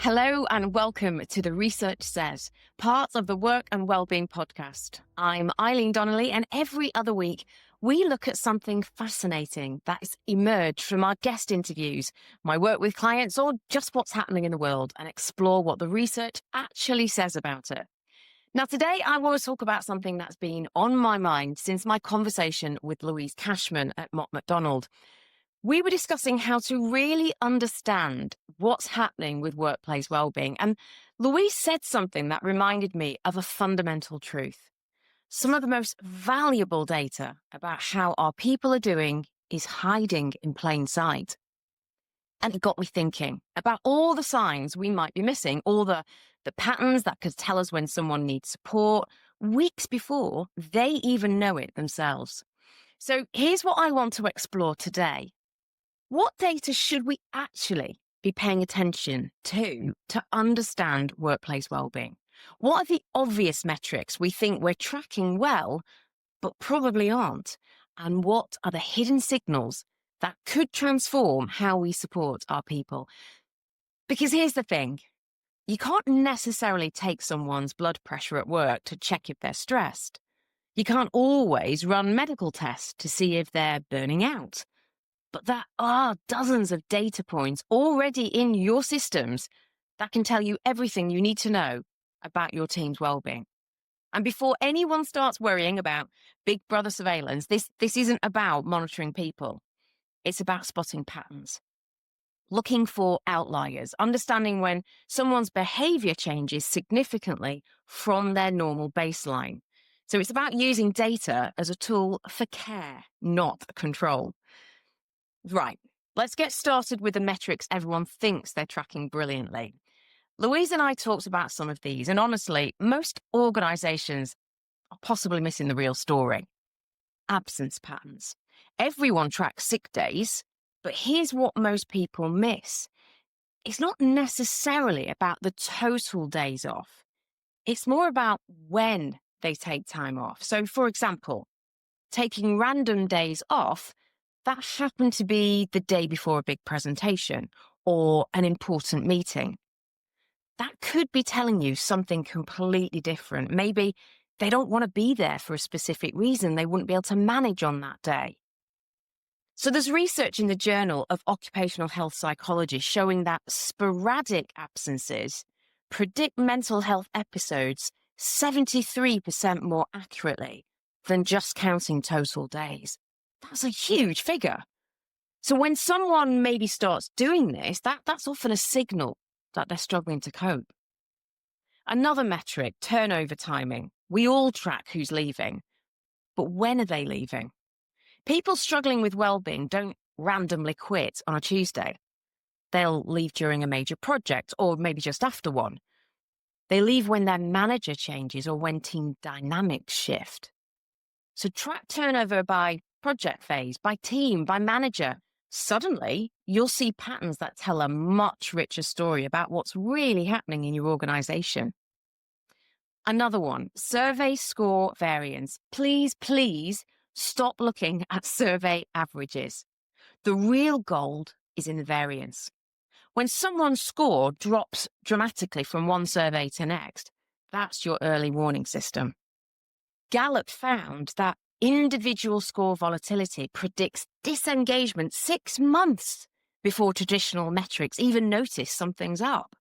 Hello and welcome to The Research Says, part of the Work and Wellbeing podcast. I'm Eileen Donnelly, and every other week we look at something fascinating that's emerged from our guest interviews, my work with clients, or just what's happening in the world, and explore what the research actually says about it. Now, today I want to talk about something that's been on my mind since my conversation with Louise Cashman at Mott MacDonald. We were discussing how to really understand what's happening with workplace wellbeing. And Louise said something that reminded me of a fundamental truth. Some of the most valuable data about how our people are doing is hiding in plain sight. And it got me thinking about all the signs we might be missing, all the patterns that could tell us when someone needs support weeks before they even know it themselves. So here's what I want to explore today. What data should we actually be paying attention to understand workplace wellbeing? What are the obvious metrics we think we're tracking well, but probably aren't? And what are the hidden signals that could transform how we support our people? Because here's the thing, you can't necessarily take someone's blood pressure at work to check if they're stressed. You can't always run medical tests to see if they're burning out. But there are dozens of data points already in your systems that can tell you everything you need to know about your team's well-being. And before anyone starts worrying about Big Brother surveillance, this isn't about monitoring people. It's about spotting patterns, looking for outliers, understanding when someone's behaviour changes significantly from their normal baseline. So it's about using data as a tool for care, not control. Right, let's get started with the metrics everyone thinks they're tracking brilliantly. Louise and I talked about some of these, and honestly, most organisations are possibly missing the real story. Absence patterns. Everyone tracks sick days, but here's what most people miss. It's not necessarily about the total days off. It's more about when they take time off. So, for example, taking random days off that happened to be the day before a big presentation or an important meeting. That could be telling you something completely different. Maybe they don't want to be there for a specific reason. They wouldn't be able to manage on that day. So there's research in the Journal of Occupational Health Psychology showing that sporadic absences predict mental health episodes 73% more accurately than just counting total days. That's a huge figure. So when someone maybe starts doing this, that's often a signal that they're struggling to cope. Another metric, turnover timing. We all track who's leaving, but when are they leaving? People struggling with well-being don't randomly quit on a Tuesday. They'll leave during a major project or maybe just after one. They leave when their manager changes or when team dynamics shift. So track turnover by project phase, by team, by manager. Suddenly, you'll see patterns that tell a much richer story about what's really happening in your organisation. Another one, survey score variance. Please stop looking at survey averages. The real gold is in the variance. When someone's score drops dramatically from one survey to next, that's your early warning system. Gallup found that individual score volatility predicts disengagement 6 months before traditional metrics even notice something's up.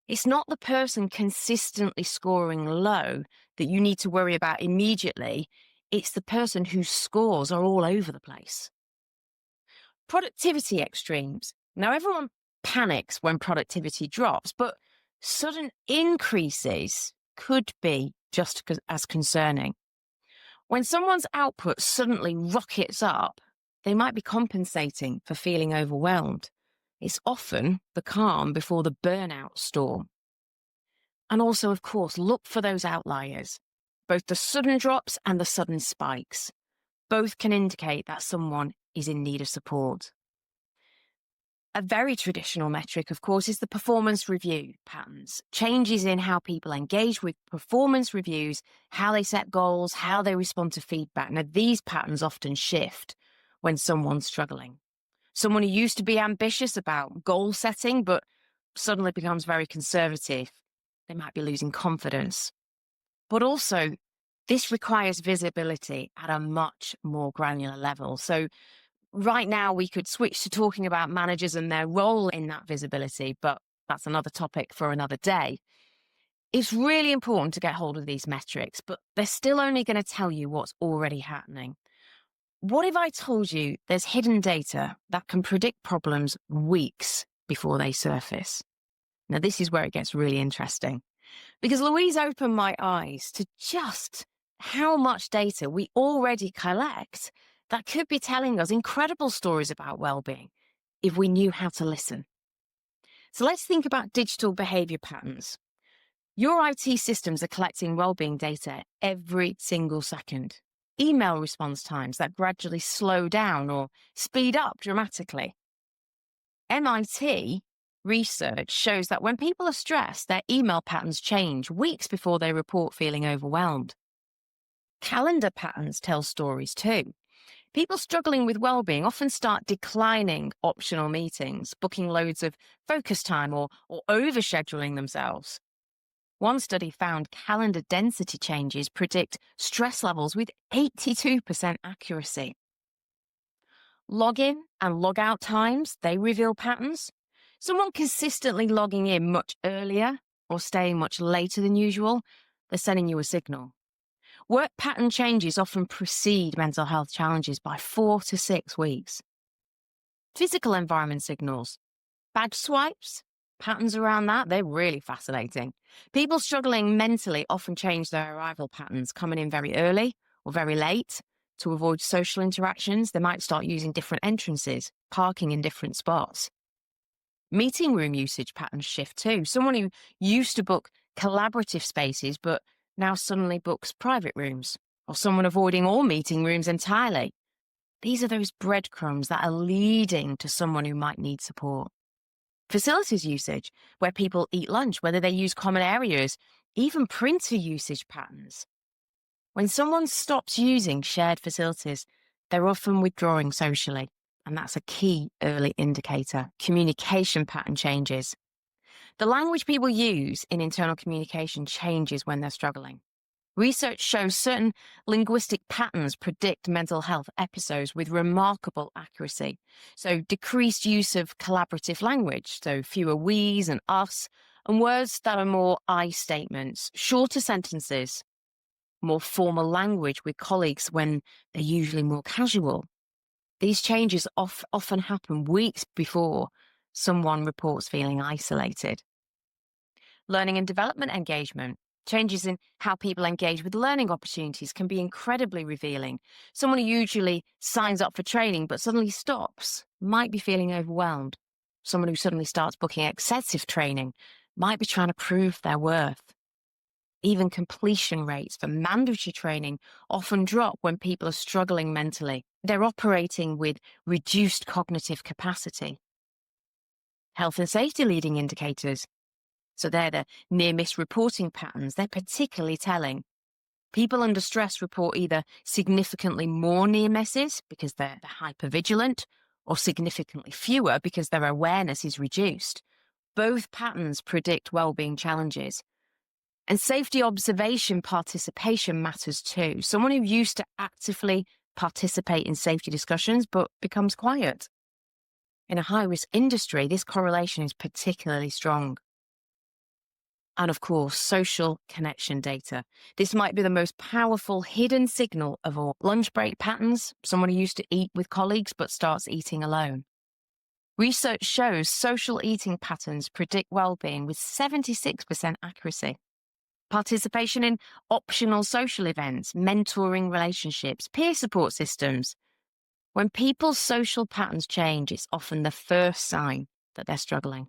It's not the person consistently scoring low that you need to worry about immediately. It's the person whose scores are all over the place. Productivity extremes. Now, everyone panics when productivity drops, but sudden increases could be just as concerning. When someone's output suddenly rockets up, they might be compensating for feeling overwhelmed. It's often the calm before the burnout storm. And also, of course, look for those outliers, both the sudden drops and the sudden spikes. Both can indicate that someone is in need of support. A very traditional metric, of course, is the performance review patterns. Changes in how people engage with performance reviews, how they set goals, how they respond to feedback. Now, these patterns often shift when someone's struggling. Someone who used to be ambitious about goal setting, but suddenly becomes very conservative. They might be losing confidence. But also, this requires visibility at a much more granular level. So right now we could switch to talking about managers and their role in that visibility, but that's another topic for another day. It's really important to get hold of these metrics, but they're still only going to tell you what's already happening. What if I told you there's hidden data that can predict problems weeks before they surface? Now, this is where it gets really interesting, because Louise opened my eyes to just how much data we already collect that could be telling us incredible stories about well-being if we knew how to listen. So let's think about digital behaviour patterns. Your IT systems are collecting well-being data every single second. Email response times that gradually slow down or speed up dramatically. MIT research shows that when people are stressed, their email patterns change weeks before they report feeling overwhelmed. Calendar patterns tell stories too. People struggling with well-being often start declining optional meetings, booking loads of focus time or overscheduling themselves. One study found calendar density changes predict stress levels with 82% accuracy. Login and logout times, they reveal patterns. Someone consistently logging in much earlier or staying much later than usual, they're sending you a signal. Work pattern changes often precede mental health challenges by 4 to 6 weeks. Physical environment signals, badge swipes, patterns around that, they're really fascinating. People struggling mentally often change their arrival patterns, coming in very early or very late. To avoid social interactions, they might start using different entrances, parking in different spots. Meeting room usage patterns shift too. Someone who used to book collaborative spaces but now suddenly books private rooms, or someone avoiding all meeting rooms entirely. These are those breadcrumbs that are leading to someone who might need support. Facilities usage, where people eat lunch, whether they use common areas, even printer usage patterns. When someone stops using shared facilities, they're often withdrawing socially, and that's a key early indicator. Communication pattern changes. The language people use in internal communication changes when they're struggling. Research shows certain linguistic patterns predict mental health episodes with remarkable accuracy. So decreased use of collaborative language, so fewer we's and us, and words that are more I statements, shorter sentences, more formal language with colleagues when they're usually more casual. These changes often happen weeks before someone reports feeling isolated. Learning and development engagement. Changes in how people engage with learning opportunities can be incredibly revealing. Someone who usually signs up for training but suddenly stops might be feeling overwhelmed. Someone who suddenly starts booking excessive training might be trying to prove their worth. Even completion rates for mandatory training often drop when people are struggling mentally. They're operating with reduced cognitive capacity. Health and safety leading indicators. So they're the near-miss reporting patterns. They're particularly telling. People under stress report either significantly more near misses because they're hypervigilant, or significantly fewer because their awareness is reduced. Both patterns predict well-being challenges. And safety observation participation matters too. Someone who used to actively participate in safety discussions but becomes quiet. In a high-risk industry, this correlation is particularly strong. And of course, social connection data. This might be the most powerful hidden signal of all. Lunch break patterns, someone who used to eat with colleagues but starts eating alone. Research shows social eating patterns predict well-being with 76% accuracy. Participation in optional social events, mentoring relationships, peer support systems. When people's social patterns change, it's often the first sign that they're struggling.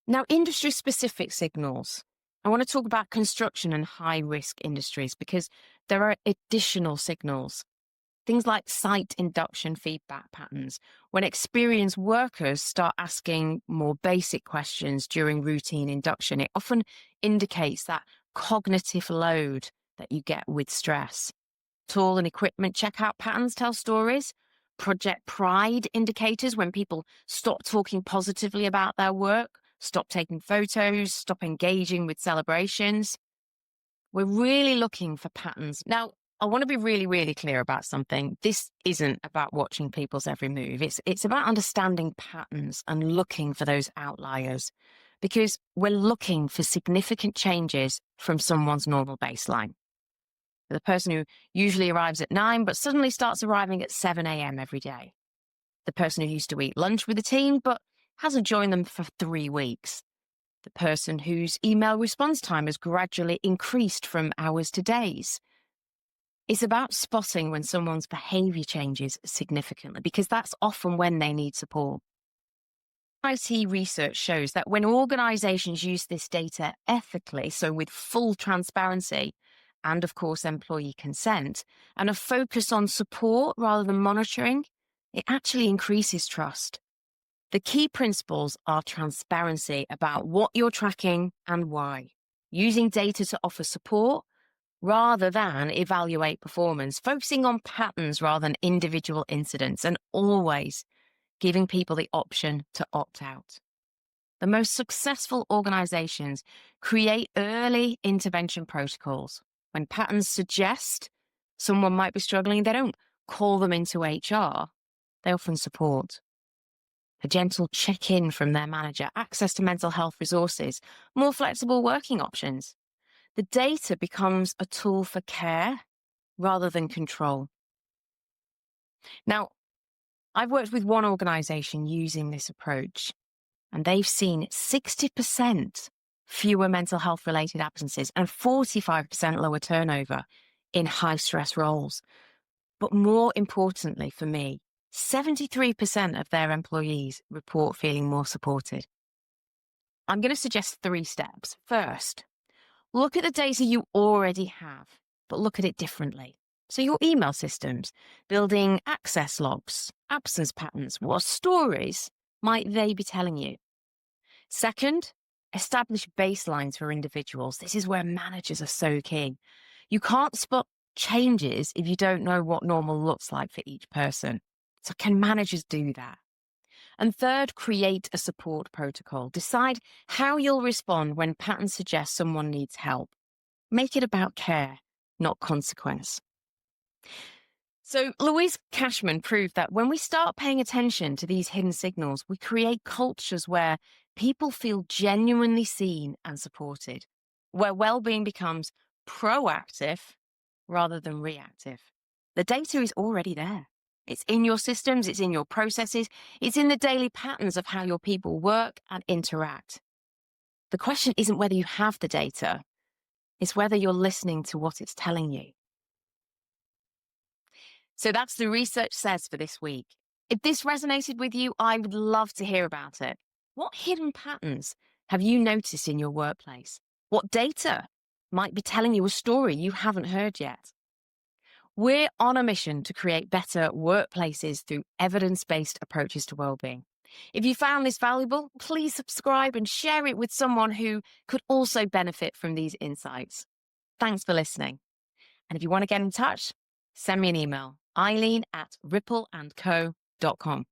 Now, industry-specific signals. I want to talk about construction and high-risk industries because there are additional signals. Things like site induction feedback patterns. When experienced workers start asking more basic questions during routine induction, it often indicates that cognitive load that you get with stress. Tool and equipment checkout patterns tell stories. project pride indicators, when people stop talking positively about their work, stop taking photos, stop engaging with celebrations. We're really looking for patterns. Now, I want to be really, really clear about something. This isn't about watching people's every move. It's about understanding patterns and looking for those outliers, because we're looking for significant changes from someone's normal baseline. The person who usually arrives at 9 but suddenly starts arriving at 7 a.m. every day. The person who used to eat lunch with the team but hasn't joined them for 3 weeks. The person whose email response time has gradually increased from hours to days. It's about spotting when someone's behaviour changes significantly, because that's often when they need support. IT research shows that when organisations use this data ethically, so with full transparency, and of course employee consent, and a focus on support rather than monitoring, it actually increases trust. The key principles are transparency about what you're tracking and why, using data to offer support rather than evaluate performance, focusing on patterns rather than individual incidents, and always giving people the option to opt out. The most successful organizations create early intervention protocols. When patterns suggest someone might be struggling, they don't call them into HR. They often support. A gentle check-in from their manager, access to mental health resources, more flexible working options. The data becomes a tool for care rather than control. Now, I've worked with one organisation using this approach, and they've seen 60% fewer mental health related absences and 45% lower turnover in high stress roles. But more importantly for me, 73% of their employees report feeling more supported. I'm going to suggest 3 steps. First, look at the data you already have, but look at it differently. So your email systems, building access logs, absence patterns, what stories might they be telling you? Second, establish baselines for individuals. This is where managers are so key. You can't spot changes if you don't know what normal looks like for each person. So can managers do that? And third, create a support protocol. Decide how you'll respond when patterns suggest someone needs help. Make it about care, not consequence. So Louise Cashman proved that when we start paying attention to these hidden signals, we create cultures where people feel genuinely seen and supported, where well-being becomes proactive rather than reactive. The data is already there. It's in your systems, it's in your processes, it's in the daily patterns of how your people work and interact. The question isn't whether you have the data, it's whether you're listening to what it's telling you. So that's the research says for this week. If this resonated with you, I would love to hear about it. What hidden patterns have you noticed in your workplace? What data might be telling you a story you haven't heard yet? We're on a mission to create better workplaces through evidence-based approaches to well-being. If you found this valuable, please subscribe and share it with someone who could also benefit from these insights. Thanks for listening. And if you want to get in touch, send me an email, Eileen@rippleandco.com.